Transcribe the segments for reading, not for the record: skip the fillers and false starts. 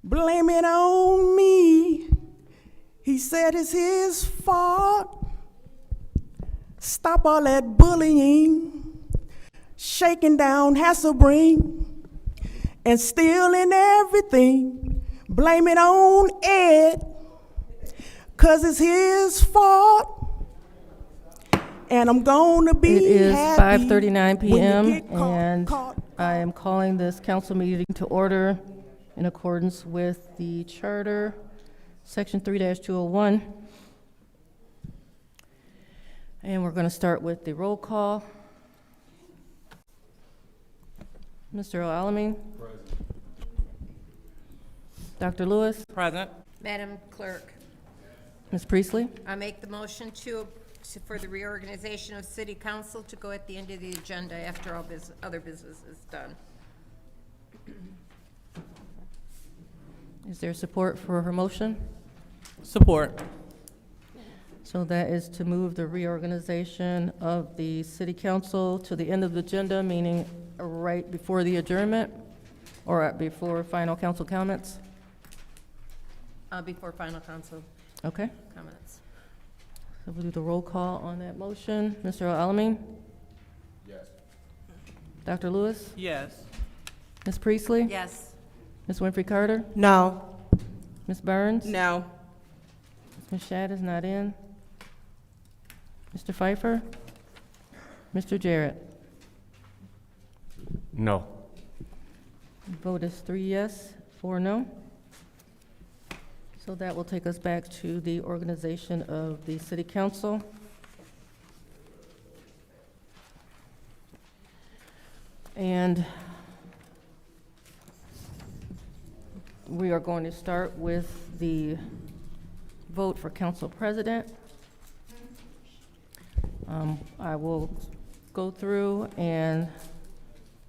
blame it on me. He said it's his fault. Stop all that bullying, shaking down Hasselbring, and stealing everything. Blame it on Ed, 'cause it's his fault. And I'm gonna be It is happy 5:39 when you p.m. get caught, and caught. I am calling this council meeting to order in accordance with the charter, section 3-201. And we're going to start with the roll call. Mr. Alamin. Present. Dr. Lewis. Present. Madam Clerk, Ms. Priestley. I make the motion for the reorganization of City Council to go at the end of the agenda after all other business is done. Is there support for her motion? Support. So that is to move the reorganization of the city council to the end of the agenda, meaning right before the adjournment or before final council comments? Before final council Okay, comments. so we'll do the roll call on that motion. Mr. Alamin? Yes. Dr. Lewis? Yes. Ms. Priestley? Yes. Ms. Winfrey Carter? No. Ms. Burns? No. Ms. Shad is not in. Mr. Pfeiffer? Mr. Jarrett? No. Vote is 3 yes, 4 no. So that will take us back to the organization of the city council. And we are going to start with the vote for council president. I will go through and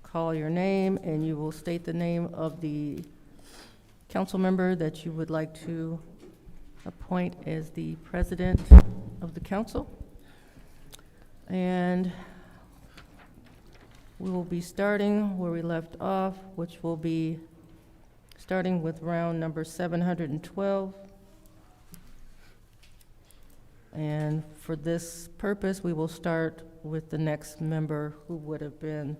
call your name, and you will state the name of the council member that you would like to appoint as the president of the council. And we will be starting where we left off, which will be starting with round number 712. And for this purpose, we will start with the next member who would have been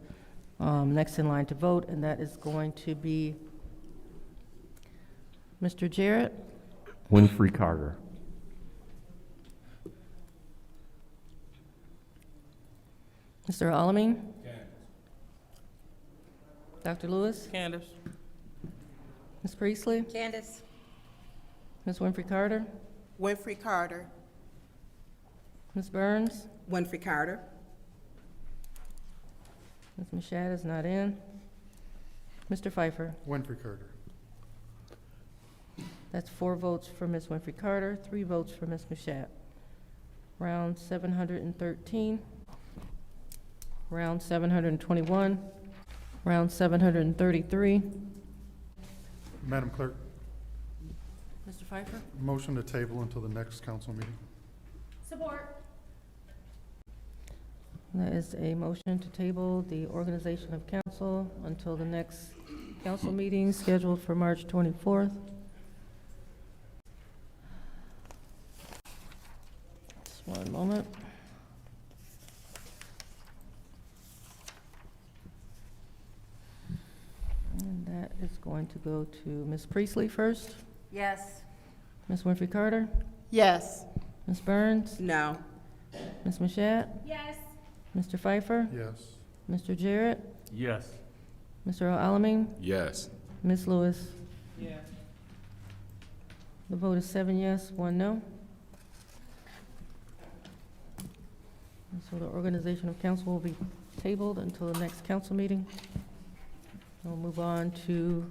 next in line to vote, and that is going to be Mr. Jarrett. Winfrey Carter. Mr. Alamin. Dr. Lewis. Candace. Ms. Priestley. Candace? Ms. Winfrey Carter. Winfrey Carter. Ms. Burns. Winfrey Carter. Ms. Machad is not in. Mr. Pfeiffer. Winfrey Carter. That's 4 votes for Ms. Winfrey Carter, 3 votes for Ms. Machad. Round 713. Round 721. Round 733. Madam Clerk, Mr. Pfeiffer? motion to table until the next council meeting. Support. That is a motion to table the organization of council until the next council meeting scheduled for March 24th. Just one moment. And that is going to go to Ms. Priestley first. Yes. Ms. Winfrey Carter. Yes. Ms. Burns. No. Ms. Machad. Yes. Mr. Pfeiffer. Yes. Mr. Jarrett. Yes. Mr. Alamin. Yes. Ms. Lewis. Yes. The vote is 7 yes, 1 no. And so the organization of council will be tabled until the next council meeting. We'll move on to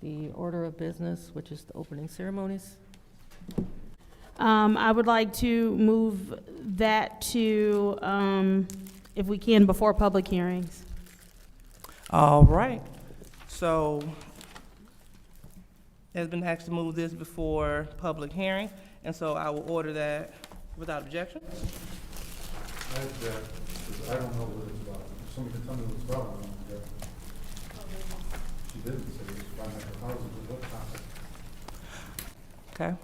the order of business, which is the opening ceremonies. I would like to move that to, if we can, before public hearings. All right. So, has been asked to move this before public hearing, and so I will order that without objection. I don't know what it's about. If somebody can tell me what it's about, I don't know. She didn't say it's financial housing, but Okay.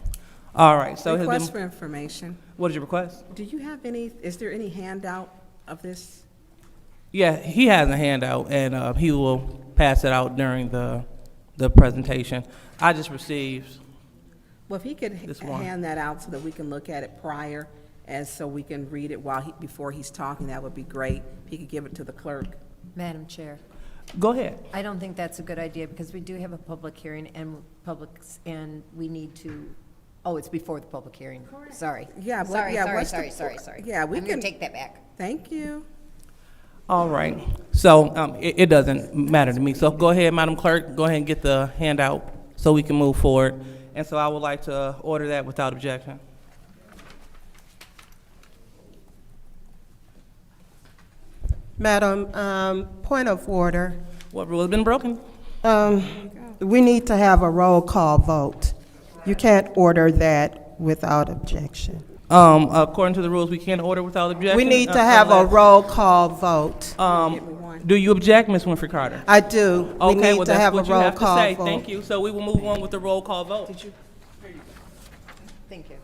All right, so it has Request been, for information. what is your request? Do you have any, is there any handout of this? Yeah, he has a handout, and he will pass it out during the presentation. I just received, Well, if he could This one. hand that out so that we can look at it prior, and so we can read it before he's talking, that would be great. If he could give it to the clerk. Madam Chair, go ahead. I don't think that's a good idea because we do have a public hearing and we need to, oh, it's before the public hearing. Sorry. Yeah, but- Sorry, yeah, sorry, what's the- sorry. yeah, we I'm going can- to take that back. Thank you. All right, so it doesn't matter to me. So go ahead, Madam Clerk, go ahead and get the handout so we can move forward. And so I would like to order that without objection. Madam, point of order. What rule has been broken? We need to have a roll call vote. You can't order that without objection. According to the rules, we can't order without objection. We need to have a unless- roll call vote. Do you object, Ms. Winfrey Carter? I do. We Okay, need well, to that's have a what you roll have to call say. vote. Thank you. So we will move on with the roll call vote. Thank you.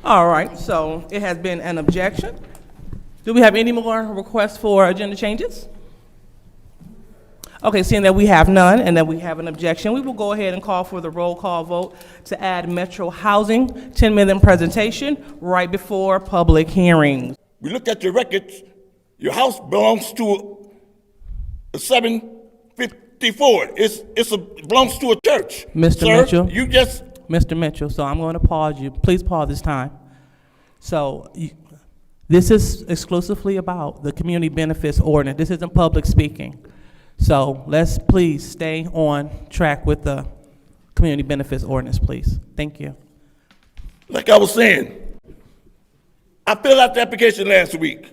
All right, so it has been an objection. Do we have any more requests for agenda changes? Okay, seeing that we have none and that we have an objection, we will go ahead and call for the roll call vote to add Metro Housing 10-minute presentation right before public hearings. We looked at your records. Your house belongs to a 754. Belongs to a church. Mr. Sir, Mitchell? you just Mr. Mitchell, so I'm going to pause you. Please pause this time. So this is exclusively about the community benefits ordinance. This isn't public speaking. So let's please stay on track with the community benefits ordinance, please. Thank you. like I was saying. I filled out the application last week,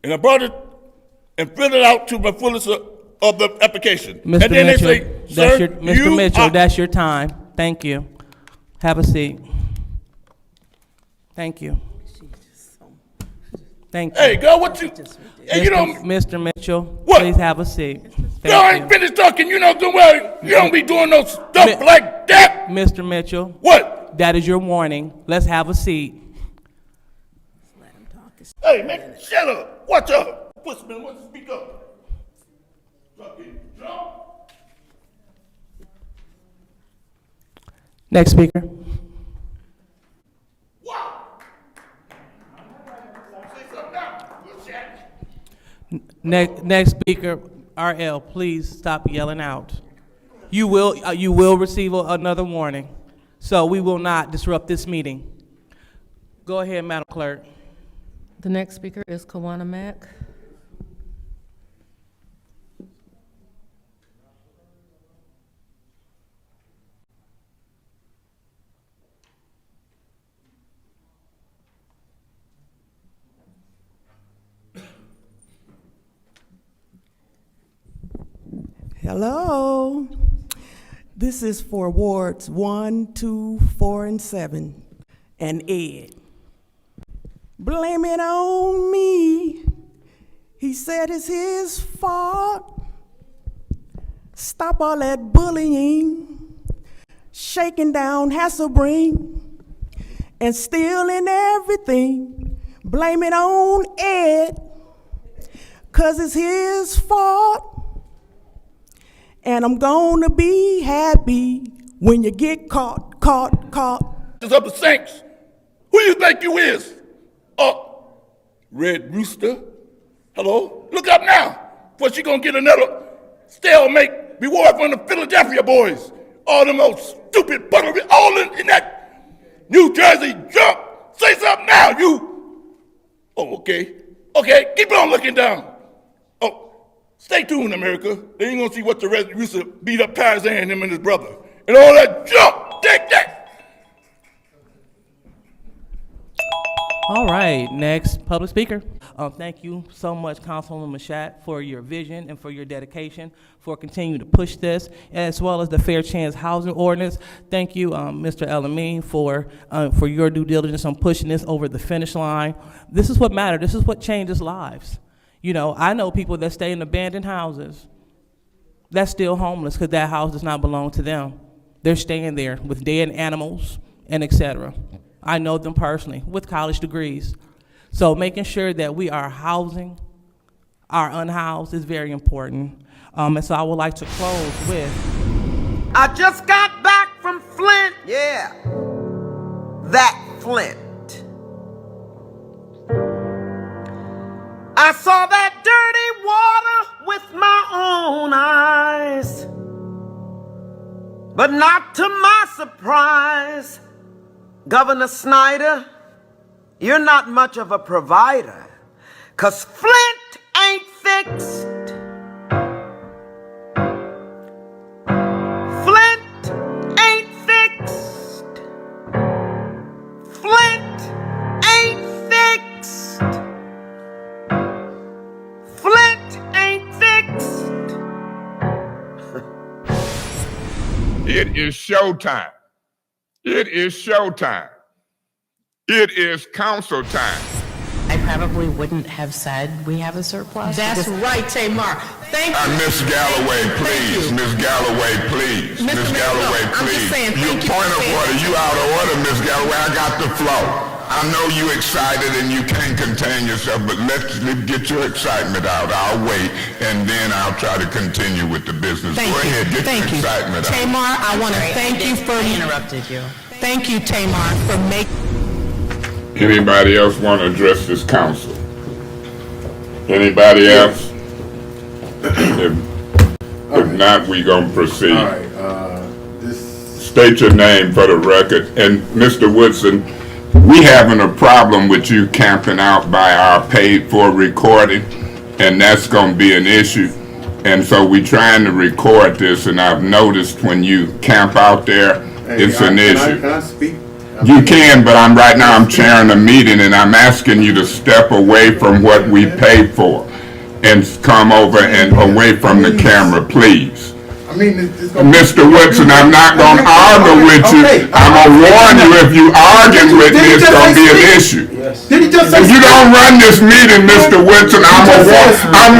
and I brought it and filled it out to my fullest of the application. Mr. And then Mitchell, they say, sir, Mr. Mitchell, are- that's your time. Thank you. Have a seat. Thank you. Thank you. Hey, girl, what you? Hey, you don't. Mr. Mitchell, What? please have a seat. Girl, I Thank ain't you. finished talking. You know good well. You don't be doing no stuff Mi- like that. Mr. Mitchell, What? that is your warning. Let's have a seat. Hey, man, shut up. Watch out. Pussman, what's to speak up? Fucking drunk. Next speaker. What? Say something now. Good shit. Next speaker, RL, please stop yelling out. You will receive another warning. So we will not disrupt this meeting. Go ahead, Madam Clerk. The next speaker is Kawana Mack. Hello. This is for wards 1, 2, 4, and 7, and Ed. Blame it on me. He said it's his fault. Stop all that bullying, shaking down Hasselbring, and stealing everything. Blame it on Ed, 'cause it's his fault. And I'm gonna be happy when you get caught. It's up the Saints. Who you think you is? Red Rooster. Hello? Look up now. Before she gonna get another stalemate reward from the Philadelphia boys. All them old stupid butter, all in that New Jersey junk. Say something now, you. Oh, okay. Okay, keep on looking down. Oh, stay tuned, America. They ain't gonna see what the Red Rooster beat up Tarzan and him and his brother. And all that junk. Take that. All right, next public speaker. Thank you so much, Councilwoman Mashat, for your vision and for your dedication for continuing to push this, as well as the Fair Chance Housing Ordinance. Thank you, Mr. Elamine, for your due diligence on pushing this over the finish line. This is what matters. This is what changes lives. You know, I know people that stay in abandoned houses that's still homeless because that house does not belong to them. They're staying there with dead animals and et cetera. I know them personally with college degrees. So making sure that we are housing our unhoused is very important. And so I would like to close with, I just got back from Flint. Yeah, that Flint. I saw that dirty water with my own eyes. But not to my surprise, Governor Snyder, you're not much of a provider, 'cause Flint ain't fixed. Flint ain't fixed. Flint ain't fixed. Flint ain't fixed. It is showtime. It is showtime. It is council time. I probably wouldn't have said we have a surplus. That's right, Tamar. Thank you. Miss Galloway, please. Miss Galloway, please. Mr. Miss Mayor, Galloway, no, I'm just please. saying, You thank you point for of saying order. that. You out of order, Miss Galloway. I got the flow. I know you excited and you can't contain yourself, but let's get your excitement out. I'll wait, and then I'll try to continue with the business. Go ahead, get your excitement out. Tamar, I want to thank you for... I interrupted you. Thank you, Tamar, for making... Anybody else want to address this council? Anybody else? If not, we gonna proceed. All right, State your name for the record. And Mr. Woodson, we having a problem with you camping out by our paid-for recording, and that's gonna be an issue. And so we trying to record this, and I've noticed when you camp out there, it's an issue. Can I speak? You can, but right now I'm chairing a meeting, and I'm asking you to step away from what we pay for and come over and away from the camera, please. I mean, it's gonna Mr. Woodson, I'm not gonna argue with you. I'm gonna warn you, if you argue with me, it's gonna be an issue. Did he just say? If you don't run this meeting, Mr. Woodson, I'm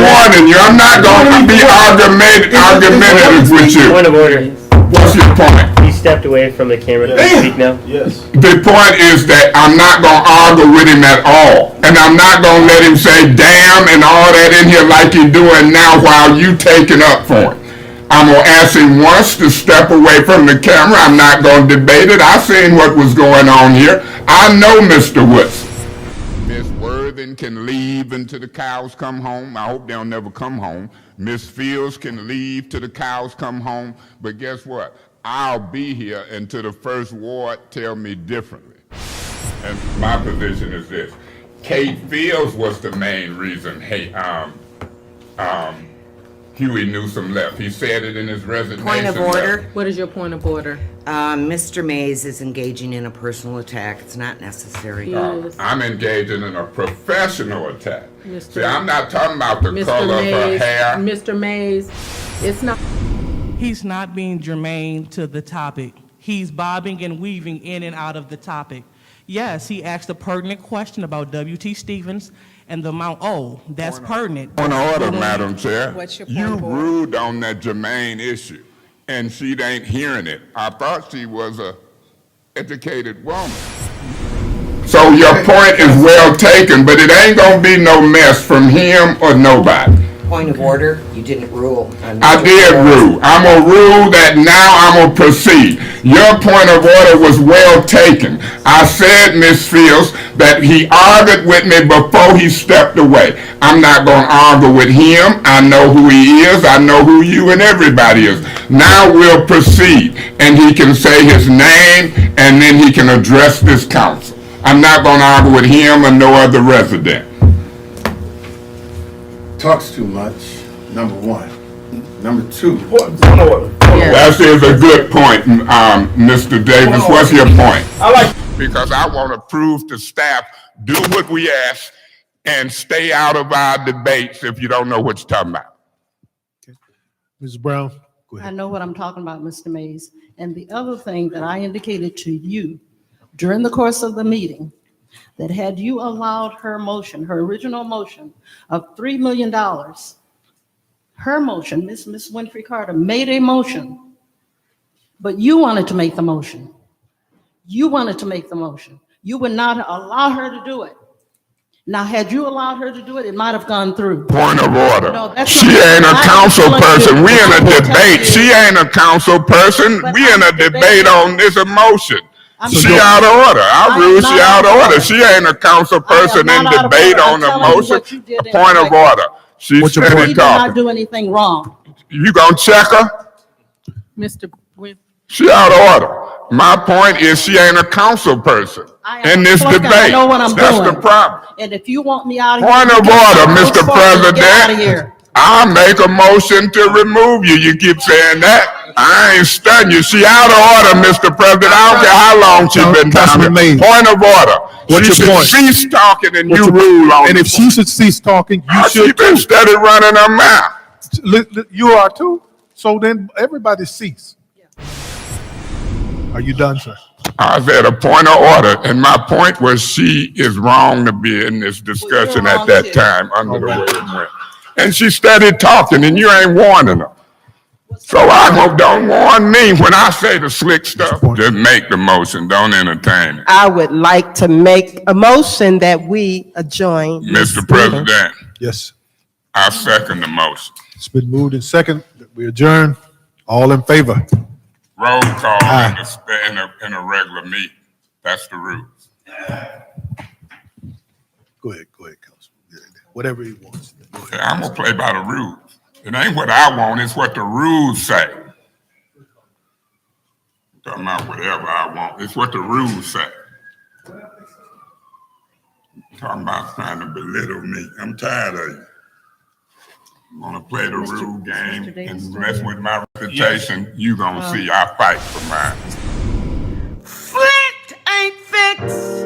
warning you. I'm not gonna be argumentative with you. Point of order. What's your point? You stepped away from the camera. Can you speak now? Yes. The point is that I'm not gonna argue with him at all. And I'm not gonna let him say damn and all that in here like you're doing now while you taking up for him. I'm gonna ask him once to step away from the camera. I'm not gonna debate it. I seen what was going on here. I know Mr. Woodson. Miss Worthing can leave until the cows come home. I hope they'll never come home. Miss Fields can leave till the cows come home. But guess what? I'll be here until the first ward tell me differently. And my position is this. Kate Fields was the main reason, Huey Newsom left. He said it in his resignation Point of order. letter. What is your point of order? Mr. Mays is engaging in a personal attack. It's not necessary. I'm engaging in a professional attack. Mr. See, I'm not talking about the color of her hair. Mr. Mays, it's not. he's not being germane to the topic. He's bobbing and weaving in and out of the topic. Yes, he asked a pertinent question about W.T. Stevens and the amount. Oh, that's pertinent. Point of order, Madam Chair. What's your point You of order? ruled on that germane issue, and she ain't hearing it. I thought she was a educated woman. So your point is well taken, but it ain't gonna be no mess from him or nobody. Point of order, you didn't rule on I Mr. did Flores. rule. I'm gonna rule that now I'm gonna proceed. Your point of order was well taken. I said, Ms. Fields, that he argued with me before he stepped away. I'm not gonna argue with him. I know who he is. I know who you and everybody is. Now we'll proceed, and he can say his name, and then he can address this council. I'm not gonna argue with him or no other resident. Talks too much, number one. Number two. That is a good point, Mr. Davis. What's your point? Because I want to prove to staff, do what we ask and stay out of our debates if you don't know what you're talking about. Ms. Brown, go I know what I'm talking about, Mr. Mays. And the other thing that I indicated to you during the course of the meeting, that had you allowed her motion, her original motion of $3 million, her motion, Miss Winfrey Carter, made a motion, but you wanted to make the motion. You wanted to make the motion. You would not allow her to do it. Now, had you allowed her to do it, it might have gone through. Point of order. No, that's She not- ain't a I am council telling person. you- We in I a will tell debate. you- She ain't a council person. But We in I'm a debate on this emotion. I'm She sorry. out of order. I I am rule not she out out of of order. order. She ain't a council person in not out of debate order. I'm on telling you emotion. what you did A point of incorrectly. order. She What's your steady point? She did not talking. do anything wrong. You gonna check her? Mr. Win. She out of order. My point is she ain't a council person I am in this clerk and debate. I know what I'm That's doing. the problem. And if you want me out of here. Point you of can order, come Mr. forward and get out of President. here. I'll make a motion to remove you. You keep saying that. I ain't studying you. She out of order, Mr. President. I don't care how long she been down Councilman here. Mays. Point of order. What's She your should point? cease talking and you What's your- rule on And it. if she should cease talking, you She should been too. steady running her mouth. You are too. So then everybody cease. Are you done, sir? I said a point of order, and my point was she is wrong to be in this discussion at wrong that too. time under the way it went. And she started talking, and you ain't warning her. So I hope don't warn me when I say the slick stuff. Just make the motion, don't entertain it. I would like to make a motion that we adjourn. Mr. President, Yes. I second the motion. It's been moved and second that we adjourn. All in favor? Roll call Aye. in a regular meeting. That's the rules. Go ahead, Councilman. Whatever he wants. Go ahead. Yeah, I'm gonna play by the rules. It ain't what I want, it's what the rules say. Talking about whatever I want, it's what the rules say. Talking about trying to belittle me. I'm tired of you. You wanna play the rule game Mr. Davis, and still mess here? with my reputation, you gonna see I fight for mine. Flint ain't fixed.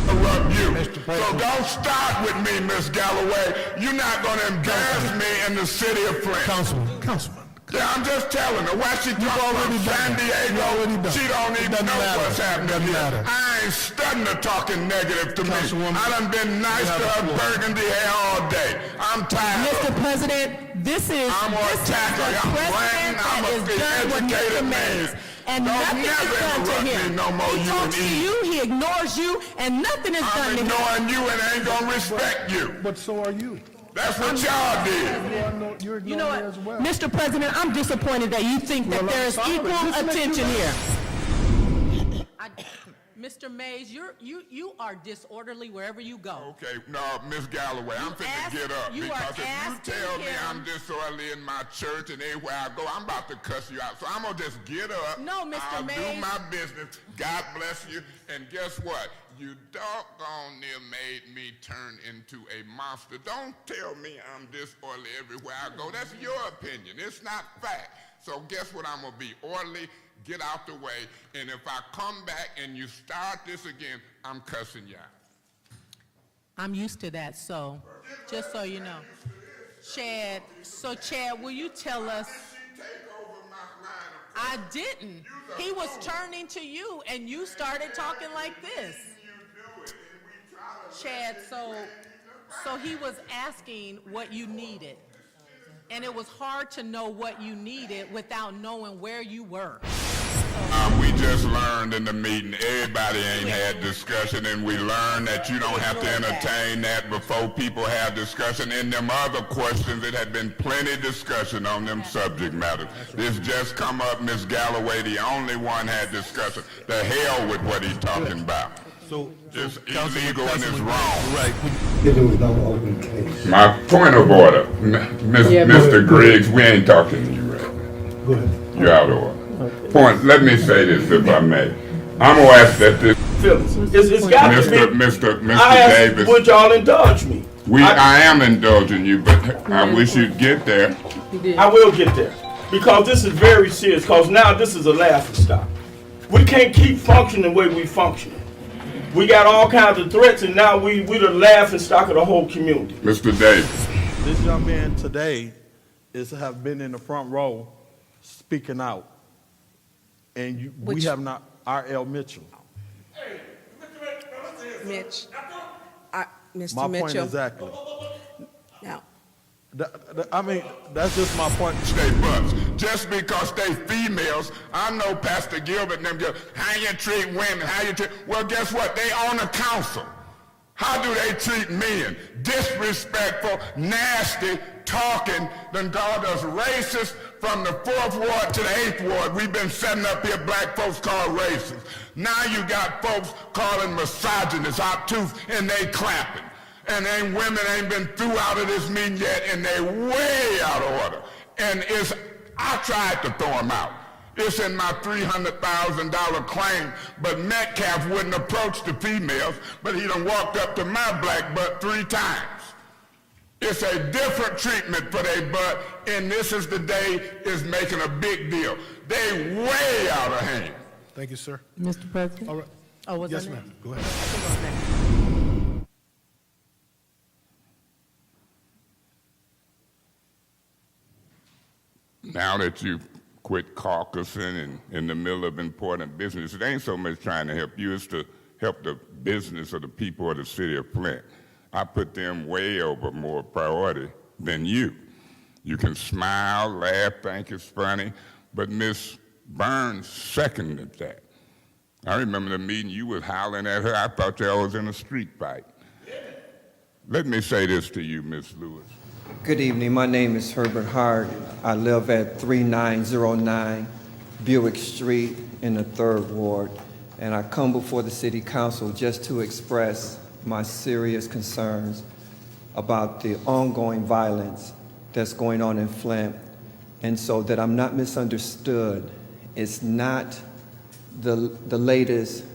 Interrupt you. So don't start with me, Miss Galloway. You're not gonna embarrass me in the city of Flint. Councilman. Yeah, I'm just telling her. Why she talking about San Diego? She don't even know what's happening here. I ain't studying her talking negative to me. I done been nice to her burgundy hair all day. I'm tired of her. President, this is I'm gonna attack her. I'm ranting. I'm an educated man. and Don't nothing is never done to interrupt me him. no more, He you talks and to E. you, he ignores you, and nothing is done I'm to him. ignoring you and ain't gonna respect you. But so are you. That's what y'all did. You're You know ignoring what, me as well. Mr. President, I'm disappointed that you think that Well, there is sorry, equal just let attention you- here. Mr. Mays, you are disorderly wherever you go. Okay, no, Miss Galloway, I'm finna get up you are because if you asking tell me him- I'm disorderly in my church and everywhere I go, I'm about to cuss you out. So I'm gonna just get up. No, Mr. I'll Mays. do my business. God bless you. And guess what? You doggone near made me turn into a monster. Don't tell me I'm disorderly everywhere I go. That's your opinion. It's not fact. So guess what? I'm gonna be orderly. Get out the way, and if I come back and you start this again, I'm cussing you out. I'm used to that, so, just so you know. Chad, will you tell us? I didn't. He was turning to you, and you started talking like this. Chad, so he was asking what you needed. And it was hard to know what you needed without knowing where you were. We just learned in the meeting, everybody ain't had discussion, and we learned that you don't have to entertain that before people have discussion. In them other questions, it had been plenty discussion on them subject matters. This just come up, Ms. Galloway, the only one had discussion. The hell with what he's talking about. So, It's illegal and it's wrong. right. There was no open case. My point of order, Mr. Griggs, we ain't talking to you right now. Go ahead. You're out of order. Point, let me say this if I may. I'm gonna ask that this, It's got to be. Mr. I asked, Davis, would y'all indulge me? I am indulging you, but I wish you'd get there. I will get there. Because this is very serious, because now this is a laughing stock. We can't keep functioning the way we functioning. We got all kinds of threats, and now we the laughing stock of the whole community. Mr. Davis. This young man today have been in the front row speaking out. And we have not, R.L. Mitchell. Mitch, My Mr. point Mitchell. exactly. Now, I mean, that's just my point. Stay butts. Just because they females, I know Pastor Gilbert and them go, how you treat women, how you treat, well, guess what? They own a council. How do they treat men? Disrespectful, nasty, talking, then called us racist from the 4th Ward to the 8th Ward. We've been setting up here black folks called racist. Now you got folks calling misogynists, obtuse, and they clapping. And women ain't been through out of this meeting yet, and they way out of order. And I tried to throw them out. It's in my $300,000 claim, but Metcalf wouldn't approach the females, but he done walked up to my black butt 3 times. It's a different treatment for their butt, and this is the day is making a big deal. They way out of hand. Thank you, sir. Mr. President? All right. Oh, was Yes, I next? ma'am. Go ahead. I think I was next. Now that you quit caucusing and in the middle of important business, it ain't so much trying to help you, it's to help the business of the people of the city of Flint. I put them way over more priority than you. You can smile, laugh, think it's funny, but Miss Burns seconded that. I remember the meeting you was howling at her. I thought y'all was in a street fight. Let me say this to you, Miss Lewis. Good evening. My name is Herbert Hart. I live at 3909 Buick Street in the 3rd Ward, and I come before the City Council just to express my serious concerns about the ongoing violence that's going on in Flint, and so that I'm not misunderstood. It's not the latest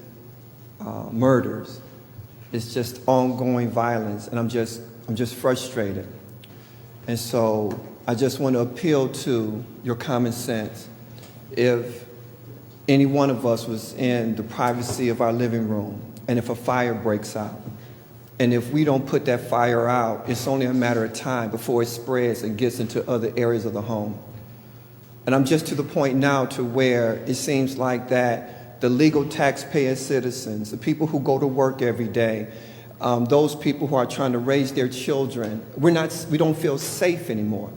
murders. It's just ongoing violence, and I'm just frustrated. And so I just want to appeal to your common sense. If any one of us was in the privacy of our living room, and if a fire breaks out, and if we don't put that fire out, it's only a matter of time before it spreads and gets into other areas of the home. And I'm just to the point now to where it seems like that the legal taxpayer citizens, the people who go to work every day, those people who are trying to raise their children, we don't feel safe anymore.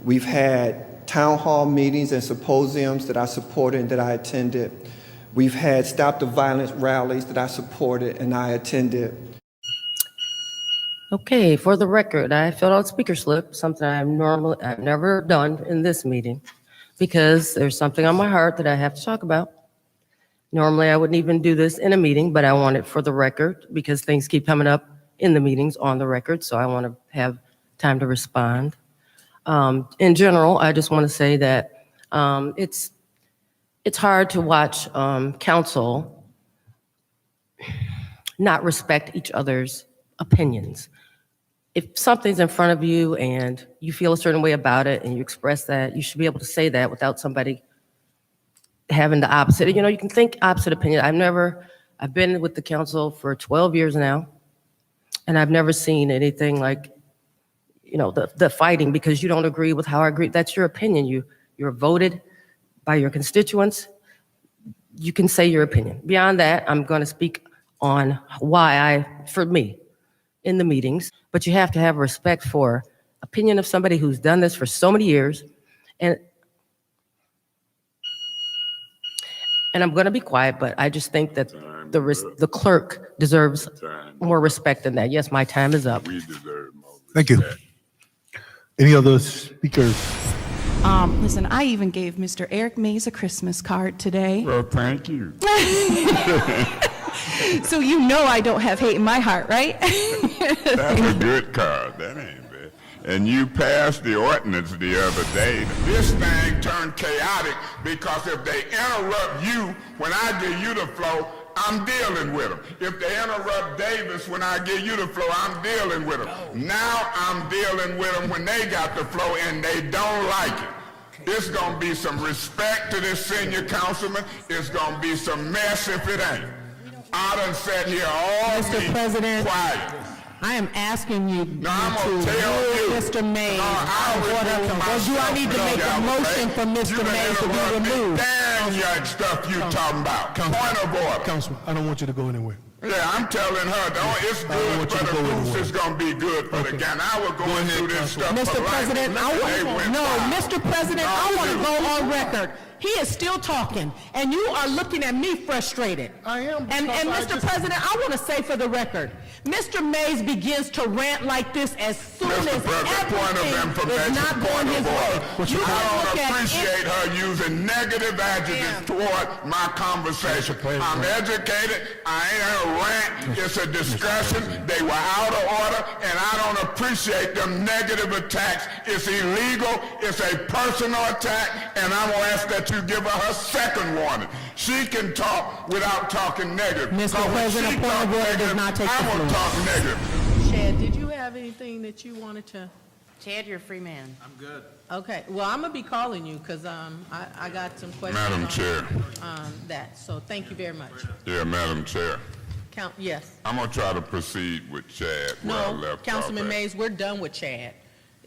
We've had town hall meetings and symposiums that I supported and that I attended. We've had Stop the Violence rallies that I supported and I attended. Okay, for the record, I filled out speaker slip, something I've never done in this meeting, because there's something on my heart that I have to talk about. Normally, I wouldn't even do this in a meeting, but I want it for the record because things keep coming up in the meetings on the record, so I want to have time to respond. In general, I just want to say that it's hard to watch council not respect each other's opinions. If something's in front of you and you feel a certain way about it and you express that, you should be able to say that without somebody having the opposite. You know, you can think opposite opinion. I've been with the council for 12 years now, and I've never seen anything like, you know, the fighting because you don't agree with how I agree. That's your opinion. You're voted by your constituents. You can say your opinion. Beyond that, I'm going to speak on why for me, in the meetings, but you have to have respect for opinion of somebody who's done this for so many years. And I'm going to be quiet, but I just think that the clerk deserves more respect than that. Yes, my time is up. We deserve more. Thank you. Any other speakers? Listen, I even gave Mr. Eric Mays a Christmas card today. Well, thank you. So you know I don't have hate in my heart, right? That's a good card. That ain't bad. And you passed the ordinance the other day. This thing turned chaotic because if they interrupt you when I give you the floor, I'm dealing with them. If they interrupt Davis when I give you the floor, I'm dealing with them. Now I'm dealing with them when they got the floor and they don't like it. It's going to be some respect to this senior councilman. It's going to be some mess if it ain't. I done sat here all Mr. meeting President, quiet. I am asking you I'm to gonna tell you. Mr. Mays I'll remove or do I need to make a motion for Mr. Mays to be removed? Damn your stuff you talking about. Point of order. Councilman, I don't want you to go anywhere. Yeah, I'm telling her, it's good for the goose, it's gonna be good for the gander. I was going through this stuff. Mr. President, They went by. Mr. President, I want to No, go on record. He is still talking, and you are looking at me frustrated. I am, And because I Mr. just- President, I want to say for the record, Mr. Mays begins to rant like this as soon Mr. as President, point of everything information, is not going point his of way. order. You I can look don't at appreciate her using negative adjectives toward my conversation. I'm educated, I ain't a rant, it's a discussion, they were out of order, and I don't appreciate them negative attacks. It's illegal, it's a personal attack, and I'm gonna ask that you give her second warning. She can talk without talking negative. Mr. 'Cause when President, she a point talk of order does negative, not take the I'm gonna floor. talk negative. Chad, did you have anything that you wanted to? Chad, you're a free man. I'm good. Okay, well, I'm gonna be calling you, because I got some questions Madam on Chair. That, so thank you very much. Yeah, Madam Chair. Yes. I'm gonna try to proceed with Chad where I No, left Councilman off at. Mays, we're done with Chad.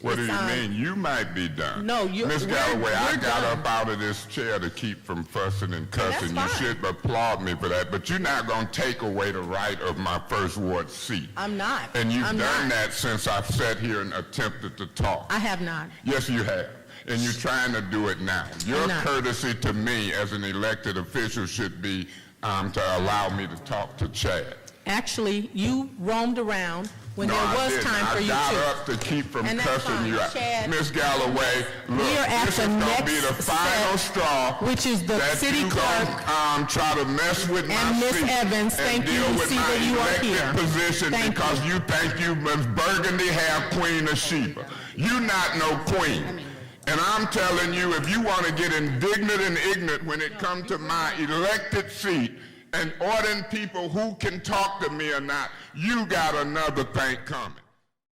What do It's, you mean? You might be done. No, Miss Galloway, I we're got done. up out of this chair to keep from fussing and cussing. that's You fine. should applaud me for that, but you're not gonna take away the right of my first ward seat. I'm not. And you've I'm done not. that since I've sat here and attempted to talk. I have not. Yes, you have. And you're trying to do it now. Your not. courtesy to me as an elected official should be to allow me to talk to Chad. Actually, you roamed around when No, there I was didn't. time for you I got to. up to keep from And that's cussing fine. you out. Chad, Miss Galloway, look, we are at this the is gonna next be the final step, straw. which is the that city you clerk gonna, try to mess with my and Miss seat Evans. Thank and you. deal We with see my that you are elected here. position Thank because you think you Miss Burgundy have Queen of Sheba. You not no queen. And I'm telling you, if you want to get indignant and ignorant when it comes to my elected seat and ordering people who can talk to me or not, you got another thing coming.